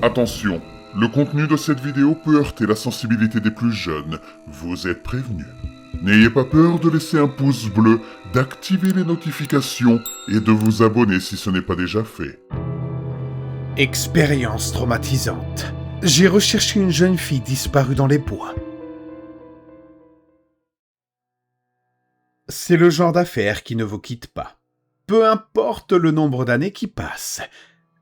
Attention, le contenu de cette vidéo peut heurter la sensibilité des plus jeunes. Vous êtes prévenus. N'ayez pas peur de laisser un pouce bleu, d'activer les notifications et de vous abonner si ce n'est pas déjà fait. Expérience traumatisante. J'ai recherché une jeune fille disparue dans les bois. C'est le genre d'affaire qui ne vous quitte pas. Peu importe le nombre d'années qui passent,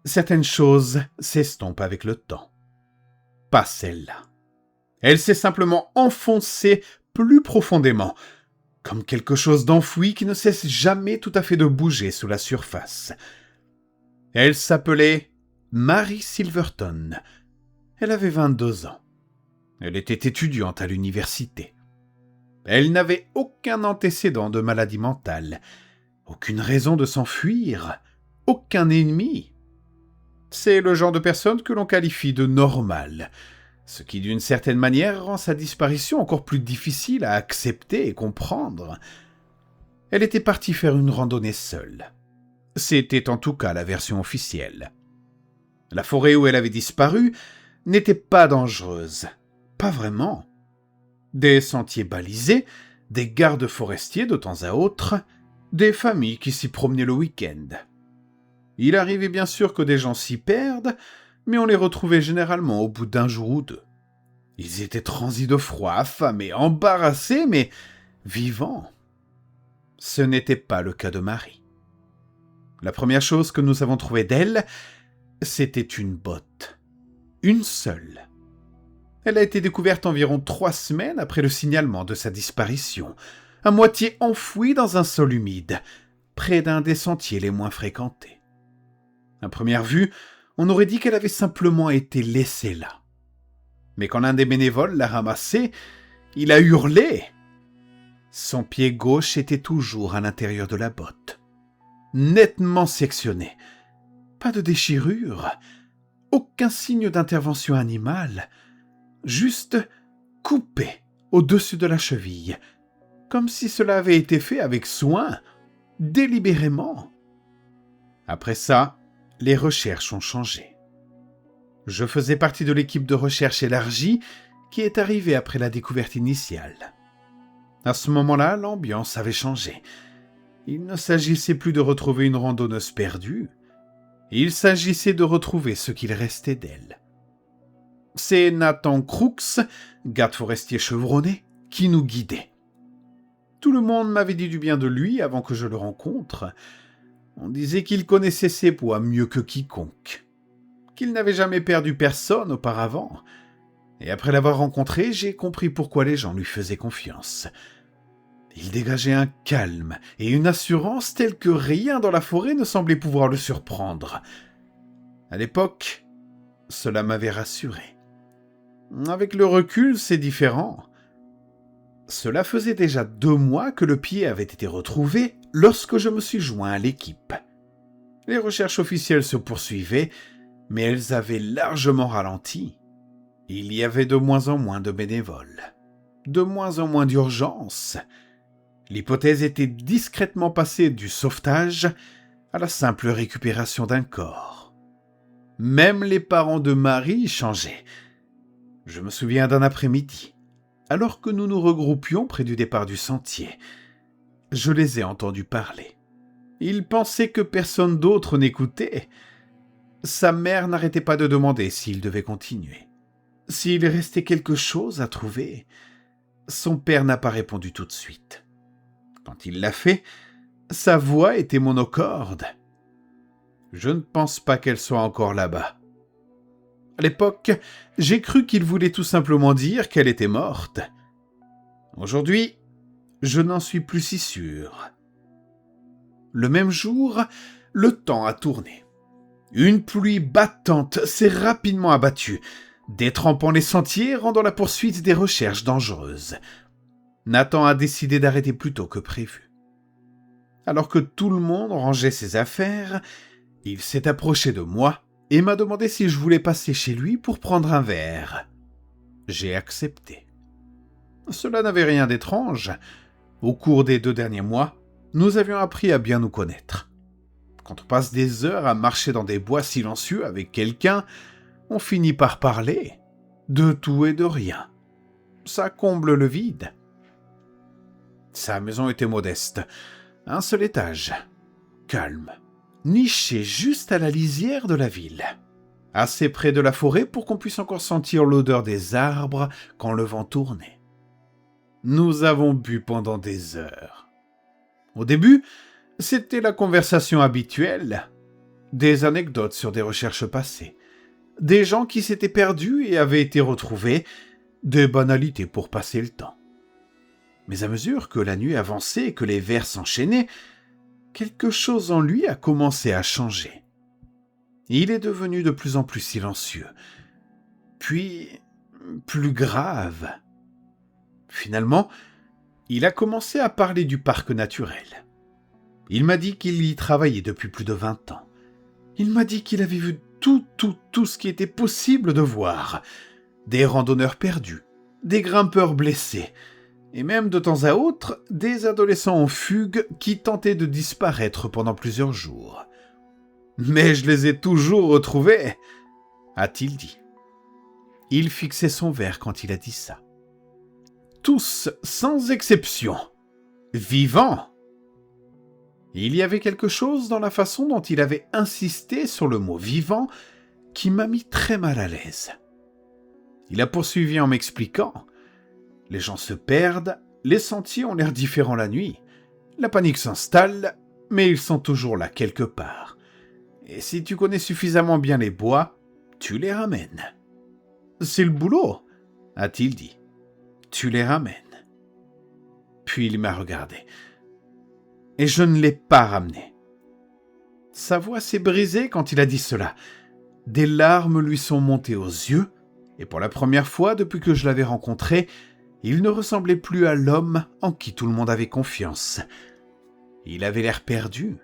certaines choses s'estompent avec le temps. Pas celle-là. Elle s'est simplement enfoncée plus profondément, comme quelque chose d'enfoui qui ne cesse jamais tout à fait de bouger sous la surface. Elle s'appelait Mary Silverton. Elle avait 22 ans. Elle était étudiante à l'université. Elle n'avait aucun antécédent de maladie mentale, aucune raison de s'enfuir, aucun ennemi. C'est le genre de personne que l'on qualifie de normale, ce qui d'une certaine manière rend sa disparition encore plus difficile à accepter et comprendre. Elle était partie faire une randonnée seule. C'était en tout cas la version officielle. La forêt où elle avait disparu n'était pas dangereuse. Pas vraiment. Des sentiers balisés, des gardes forestiers de temps à autre, des familles qui s'y promenaient le week-end. Il arrivait bien sûr que des gens s'y perdent, mais on les retrouvait généralement au bout d'un jour ou deux. Ils étaient transis de froid, affamés, embarrassés, mais vivants. Ce n'était pas le cas de Marie. La première chose que nous avons trouvée d'elle, c'était une botte. Une seule. Elle a été découverte environ 3 semaines après le signalement de sa disparition, à moitié enfouie dans un sol humide, près d'un des sentiers les moins fréquentés. À première vue, on aurait dit qu'elle avait simplement été laissée là. Mais quand l'un des bénévoles l'a ramassée, il a hurlé. Son pied gauche était toujours à l'intérieur de la botte, nettement sectionné. Pas de déchirure, aucun signe d'intervention animale, juste coupé au-dessus de la cheville, comme si cela avait été fait avec soin, délibérément. Après ça, les recherches ont changé. Je faisais partie de l'équipe de recherche élargie qui est arrivée après la découverte initiale. À ce moment-là, l'ambiance avait changé. Il ne s'agissait plus de retrouver une randonneuse perdue. Il s'agissait de retrouver ce qu'il restait d'elle. C'est Nathan Crooks, garde forestier chevronné, qui nous guidait. Tout le monde m'avait dit du bien de lui avant que je le rencontre. On disait qu'il connaissait ses bois mieux que quiconque, qu'il n'avait jamais perdu personne auparavant. Et après l'avoir rencontré, j'ai compris pourquoi les gens lui faisaient confiance. Il dégageait un calme et une assurance tels que rien dans la forêt ne semblait pouvoir le surprendre. À l'époque, cela m'avait rassuré. Avec le recul, c'est différent. Cela faisait déjà 2 mois que le pied avait été retrouvé lorsque je me suis joint à l'équipe. Les recherches officielles se poursuivaient, mais elles avaient largement ralenti. Il y avait de moins en moins de bénévoles, de moins en moins d'urgence. L'hypothèse était discrètement passée du sauvetage à la simple récupération d'un corps. Même les parents de Marie changeaient. Je me souviens d'un après-midi, alors que nous nous regroupions près du départ du sentier. Je les ai entendus parler. Ils pensaient que personne d'autre n'écoutait. Sa mère n'arrêtait pas de demander s'il devait continuer. S'il restait quelque chose à trouver. Son père n'a pas répondu tout de suite. Quand il l'a fait, sa voix était monocorde. Je ne pense pas qu'elle soit encore là-bas. À l'époque, j'ai cru qu'il voulait tout simplement dire qu'elle était morte. Aujourd'hui, je n'en suis plus si sûr. Le même jour, le temps a tourné. Une pluie battante s'est rapidement abattue, détrempant les sentiers, rendant la poursuite des recherches dangereuses. Nathan a décidé d'arrêter plus tôt que prévu. Alors que tout le monde rangeait ses affaires, il s'est approché de moi et m'a demandé si je voulais passer chez lui pour prendre un verre. J'ai accepté. Cela n'avait rien d'étrange. Au cours des 2 derniers mois, nous avions appris à bien nous connaître. Quand on passe des heures à marcher dans des bois silencieux avec quelqu'un, on finit par parler, de tout et de rien. Ça comble le vide. Sa maison était modeste, un seul étage, calme, niché juste à la lisière de la ville, assez près de la forêt pour qu'on puisse encore sentir l'odeur des arbres quand le vent tournait. Nous avons bu pendant des heures. Au début, c'était la conversation habituelle, des anecdotes sur des recherches passées, des gens qui s'étaient perdus et avaient été retrouvés, des banalités pour passer le temps. Mais à mesure que la nuit avançait et que les vers s'enchaînaient, quelque chose en lui a commencé à changer. Il est devenu de plus en plus silencieux, puis plus grave. Finalement, il a commencé à parler du parc naturel. Il m'a dit qu'il y travaillait depuis plus de 20 ans. Il m'a dit qu'il avait vu tout ce qui était possible de voir. Des randonneurs perdus, des grimpeurs blessés, et même de temps à autre, des adolescents en fugue qui tentaient de disparaître pendant plusieurs jours. Mais je les ai toujours retrouvés, a-t-il dit. Il fixait son verre quand il a dit ça. Tous, sans exception, vivants. Il y avait quelque chose dans la façon dont il avait insisté sur le mot « vivant » qui m'a mis très mal à l'aise. Il a poursuivi en m'expliquant. Les gens se perdent, les sentiers ont l'air différents la nuit. La panique s'installe, mais ils sont toujours là quelque part. Et si tu connais suffisamment bien les bois, tu les ramènes. C'est le boulot, a-t-il dit. Tu les ramènes. Puis il m'a regardé. Et je ne l'ai pas ramené. Sa voix s'est brisée quand il a dit cela. Des larmes lui sont montées aux yeux, et pour la première fois depuis que je l'avais rencontré, il ne ressemblait plus à l'homme en qui tout le monde avait confiance. Il avait l'air perdu.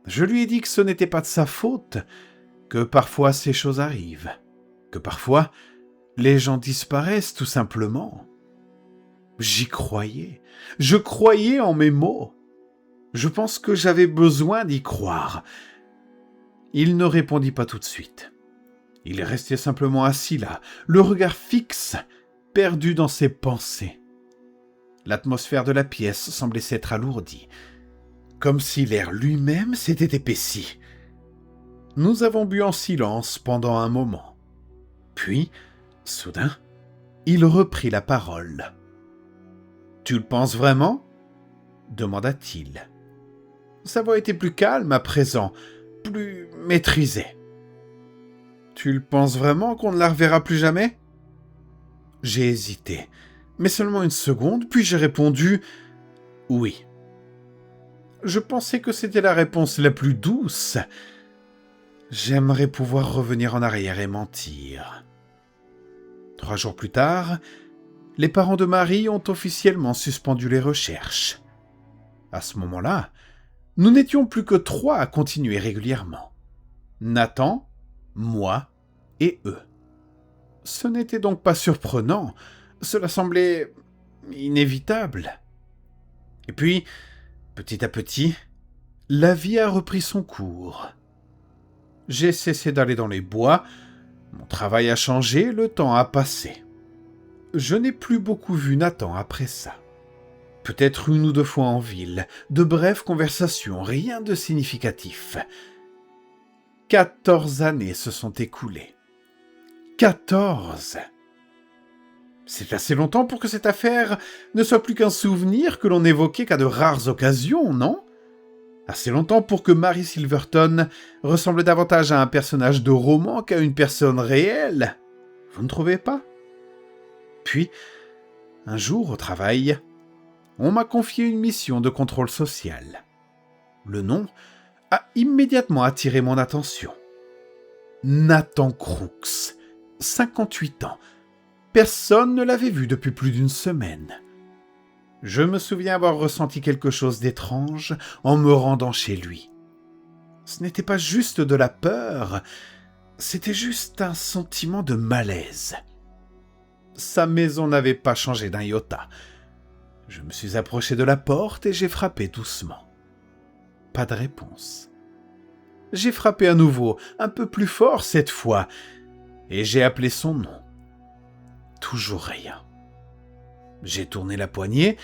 Je lui ai dit que ce n'était pas de sa faute, que parfois ces choses arrivent, que parfois les gens disparaissent tout simplement. J'y croyais. Je croyais en mes mots. Je pense que j'avais besoin d'y croire. Il ne répondit pas tout de suite. Il restait simplement assis là, le regard fixe, perdu dans ses pensées. L'atmosphère de la pièce semblait s'être alourdie, comme si l'air lui-même s'était épaissi. Nous avons bu en silence pendant un moment. Puis, soudain, il reprit la parole. « Tu le penses vraiment ?» demanda-t-il. Sa voix était plus calme à présent, plus maîtrisée. « Tu le penses vraiment qu'on ne la reverra plus jamais ?» J'ai hésité, mais seulement une seconde, puis j'ai répondu « oui ». Je pensais que c'était la réponse la plus douce. J'aimerais pouvoir revenir en arrière et mentir. 3 jours plus tard, les parents de Marie ont officiellement suspendu les recherches. À ce moment-là, nous n'étions plus que 3 à continuer régulièrement. Nathan, moi et eux. Ce n'était donc pas surprenant, cela semblait inévitable. Et puis, petit à petit, la vie a repris son cours. J'ai cessé d'aller dans les bois, mon travail a changé, le temps a passé. Je n'ai plus beaucoup vu Nathan après ça. Peut-être 1 ou 2 fois en ville, de brèves conversations, rien de significatif. 14 années se sont écoulées. 14! C'est assez longtemps pour que cette affaire ne soit plus qu'un souvenir que l'on évoquait qu'à de rares occasions, non? Assez longtemps pour que Mary Silverton ressemble davantage à un personnage de roman qu'à une personne réelle. Vous ne trouvez pas? Puis, un jour au travail, on m'a confié une mission de contrôle social. Le nom a immédiatement attiré mon attention. Nathan Crooks, 58 ans. Personne ne l'avait vu depuis plus d'1 semaine. Je me souviens avoir ressenti quelque chose d'étrange en me rendant chez lui. Ce n'était pas juste de la peur, c'était juste un sentiment de malaise. Sa maison n'avait pas changé d'un iota. Je me suis approché de la porte et j'ai frappé doucement. Pas de réponse. J'ai frappé à nouveau, un peu plus fort cette fois, et j'ai appelé son nom. Toujours rien. J'ai tourné la poignée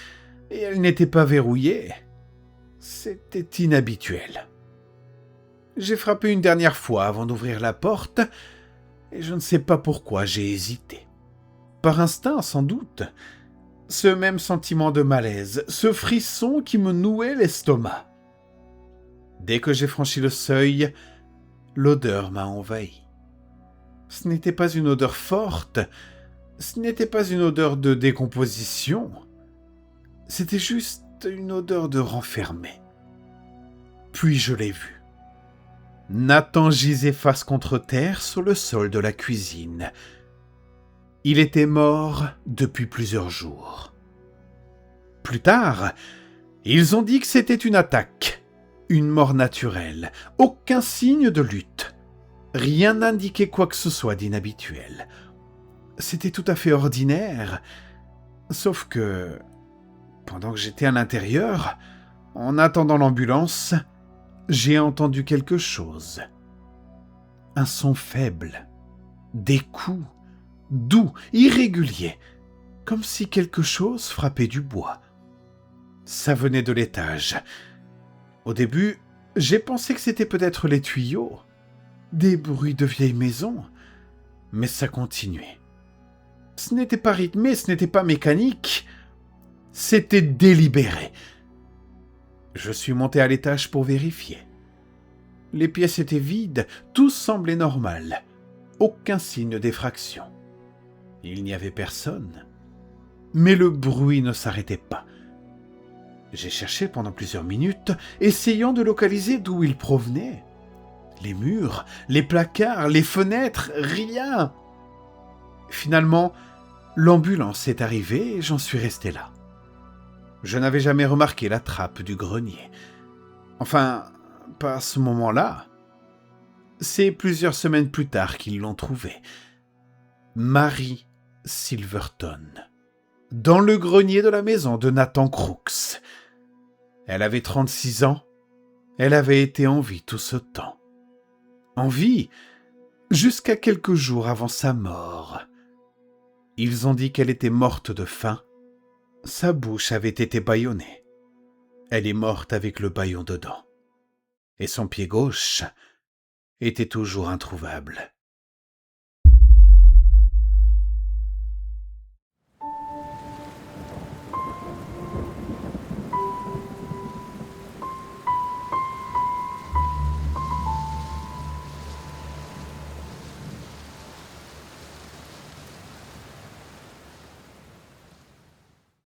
et elle n'était pas verrouillée. C'était inhabituel. J'ai frappé une dernière fois avant d'ouvrir la porte et je ne sais pas pourquoi j'ai hésité. Par instinct, sans doute. Ce même sentiment de malaise, ce frisson qui me nouait l'estomac. Dès que j'ai franchi le seuil, l'odeur m'a envahi. Ce n'était pas une odeur forte, ce n'était pas une odeur de décomposition, c'était juste une odeur de renfermé. Puis je l'ai vu. Nathan gisait face contre terre sur le sol de la cuisine. Il était mort depuis plusieurs jours. Plus tard, ils ont dit que c'était une attaque, une mort naturelle, aucun signe de lutte. Rien n'indiquait quoi que ce soit d'inhabituel. C'était tout à fait ordinaire, sauf que, pendant que j'étais à l'intérieur, en attendant l'ambulance, j'ai entendu quelque chose. Un son faible, des coups, doux, irréguliers, comme si quelque chose frappait du bois. Ça venait de l'étage. Au début, j'ai pensé que c'était peut-être les tuyaux, des bruits de vieille maison, mais ça continuait. Ce n'était pas rythmé, ce n'était pas mécanique, c'était délibéré. Je suis monté à l'étage pour vérifier. Les pièces étaient vides, tout semblait normal, aucun signe d'effraction. Il n'y avait personne, mais le bruit ne s'arrêtait pas. J'ai cherché pendant plusieurs minutes, essayant de localiser d'où il provenait. Les murs, les placards, les fenêtres, rien. Finalement, l'ambulance est arrivée et j'en suis resté là. Je n'avais jamais remarqué la trappe du grenier. Enfin, pas à ce moment-là. C'est plusieurs semaines plus tard qu'ils l'ont trouvée. Mary Silverton, dans le grenier de la maison de Nathan Crooks. Elle avait 36 ans. Elle avait été en vie tout ce temps. En vie, jusqu'à quelques jours avant sa mort. Ils ont dit qu'elle était morte de faim. Sa bouche avait été bâillonnée. Elle est morte avec le bâillon dedans. Et son pied gauche était toujours introuvable.